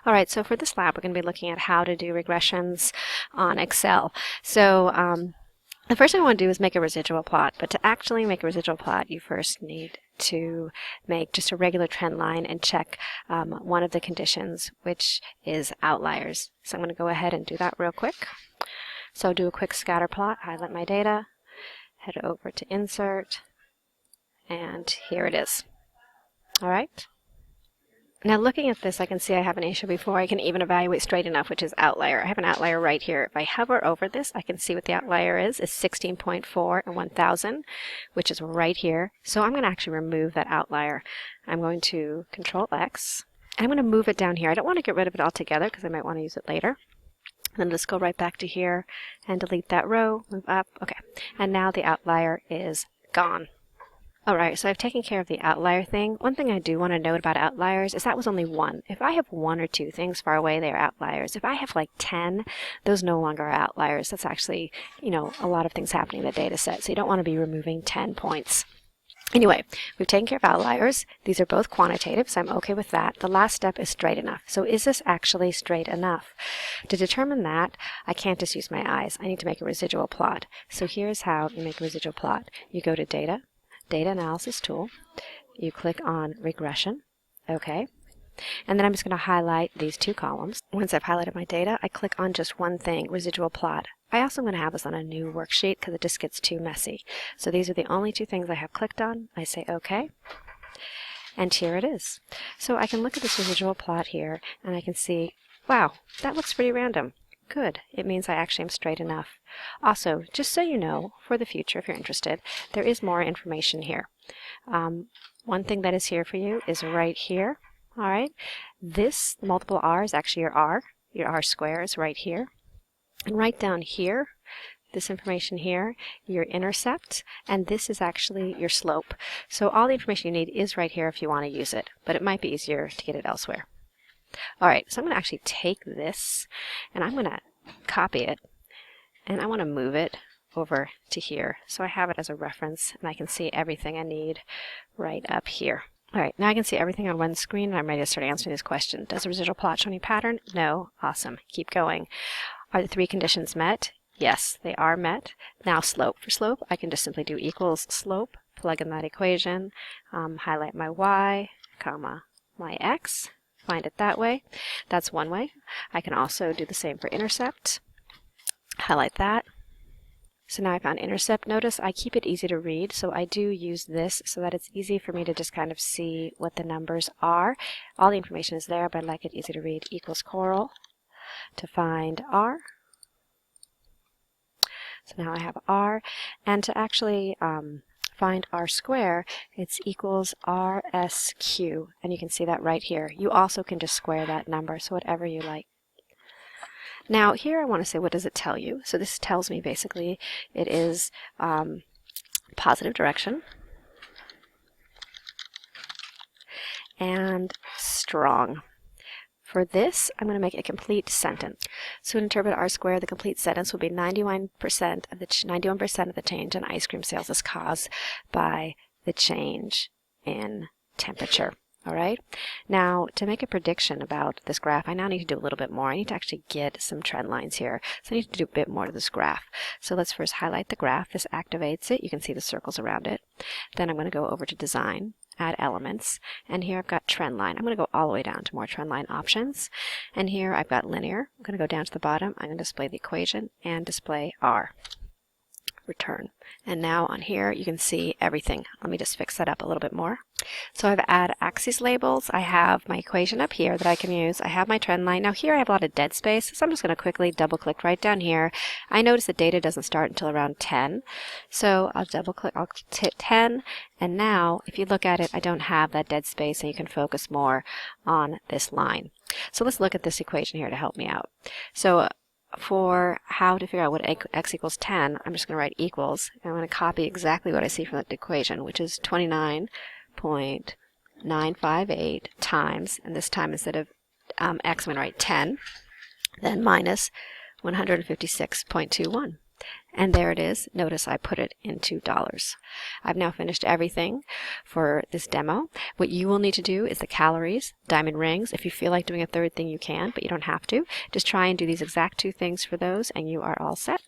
All right, so for this lab, we're going to be looking at how to do regressions on Excel. So the first thing I want to do is make a residual plot, but to actually make a residual plot, you first need to make just a regular trend line and check one of the conditions, which is outliers. So I'm going to go ahead and do that real quick. So do a quick scatter plot, highlight my data, head over to Insert, and here it is. All right. Now looking at this, I can see I have an issue before I can even evaluate straight enough, which is outlier. I have an outlier right here. If I hover over this, I can see what the outlier is 16.4 and 1000, which is right here. So I'm going to actually remove that outlier. I'm going to Control X, and I'm going to move it down here. I don't want to get rid of it altogether because I might want to use it later. Then just go right back to here and delete that row, move up. Okay, and now the outlier is gone. Alright, so I've taken care of the outlier thing. One thing I do want to note about outliers is that was only one. If I have one or two things far away, they are outliers. If I have like 10, those no longer are outliers. That's actually, a lot of things happening in the data set, so you don't want to be removing 10 points. Anyway, we've taken care of outliers. These are both quantitative, so I'm okay with that. The last step is straight enough. So is this actually straight enough? To determine that, I can't just use my eyes. I need to make a residual plot. So here's how you make a residual plot. You go to Data, Data Analysis Tool, you click on Regression, okay, and then I'm just going to highlight these two columns. Once I've highlighted my data, I click on just one thing, Residual Plot. I also am going to have this on a new worksheet because it just gets too messy. So these are the only two things I have clicked on. I say OK, and here it is. So I can look at this residual plot here, and I can see, wow, that looks pretty random. Good. It means I actually am straight enough. Also, just so you know, for the future, if you're interested, there is more information here. One thing that is here for you is right here. All right. This multiple R is actually your R. Your R square is right here. And right down here, this information here, your intercept, and this is actually your slope. So all the information you need is right here if you want to use it, but it might be easier to get it elsewhere. All right, so I'm going to actually take this, and I'm going to copy it, and I want to move it over to here. So I have it as a reference, and I can see everything I need right up here. All right, now I can see everything on one screen, and I'm ready to start answering this question. Does the residual plot show any pattern? No. Awesome. Keep going. Are the three conditions met? Yes, they are met. Now slope. For slope, I can just simply do equals slope, plug in that equation, highlight my y, comma, my x, find it that way. That's one way. I can also do the same for intercept. Highlight that. So now I found intercept. Notice I keep it easy to read, so I do use this so that it's easy for me to just kind of see what the numbers are. All the information is there, but I like it easy to read. Equals coral to find R. So now I have R, and to actually find R square, it's equals RSQ, and you can see that right here. You also can just square that number, so whatever you like. Now here I want to say, what does it tell you? So this tells me basically it is positive direction and strong. For this, I'm going to make a complete sentence. So to interpret R squared, the complete sentence will be 91% of the change in ice cream sales is caused by the change in temperature. All right. Now, to make a prediction about this graph, I now need to do a little bit more. I need to actually get some trend lines here. So I need to do a bit more to this graph. So let's first highlight the graph. This activates it. You can see the circles around it. Then I'm going to go over to Design, Add Elements, and here I've got Trend Line. I'm going to go all the way down to more Trend Line options. And here I've got Linear. I'm going to go down to the bottom. I'm going to display the equation and display R. Return. And now on here you can see everything. Let me just fix that up a little bit more. So I've added axis labels. I have my equation up here that I can use. I have my trend line. Now here I have a lot of dead space, so I'm just going to quickly double click right down here. I notice the data doesn't start until around 10. So I'll double click, I'll hit 10, and now if you look at it, I don't have that dead space, and you can focus more on this line. So let's look at this equation here to help me out. So for how to figure out what x equals 10, I'm just going to write equals, and I'm going to copy exactly what I see from that equation, which is 29.958 times, and this time instead of x, I'm going to write 10, then minus 156.21. And there it is. Notice I put it into dollars. I've now finished everything for this demo. What you will need to do is the calories, diamond rings. If you feel like doing a third thing, you can, but you don't have to. Just try and do these exact two things for those, and you are all set.